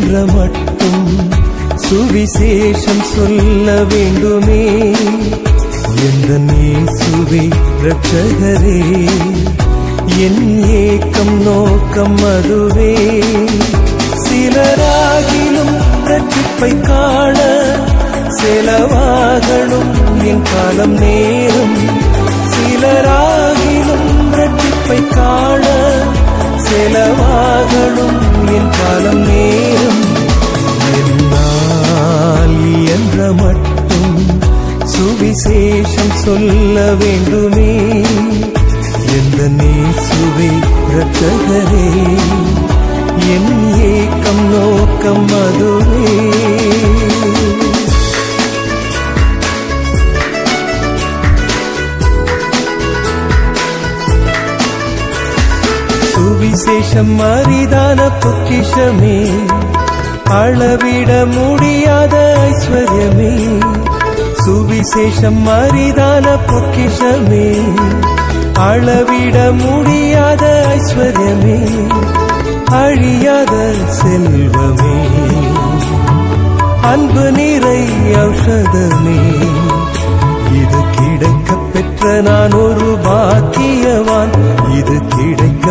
என்ற மட்டும் சுவிசேஷம் சொல்ல வேண்டுமே. எந்த இயேசுவே இரட்சகரே, என் ஏக்கம் நோக்கம் அதுவே. சிலராகிலும் ரட்சிப்பை காண செலவாகணும் என் காலம் நேரம். சிலராகிலும் ரட்சிப்பை காண செலவாகணும் என் காலம் நேரம். என்னால் என்ற மட்டும் சுவிசேஷம் சொல்ல வேண்டுமே. எந்த இயேசுவே இரட்சகரே, என் ஏக்கம் நோக்கம் அதுவே. சுவிசேஷம் அரிதான பொக்கிஷமே, அளவிட முடியாத ஐஸ்வர்யமே. சுவிசேஷம் அரிதான பொக்கிஷமே, அளவிட முடியாத ஐஸ்வர்யமே. அழியாத செல்வமே, அன்பு நிறை ஔஷதமே. இது கிடைக்க பெற்ற நான் ஒரு பாக்கியவான். இது கிடைக்க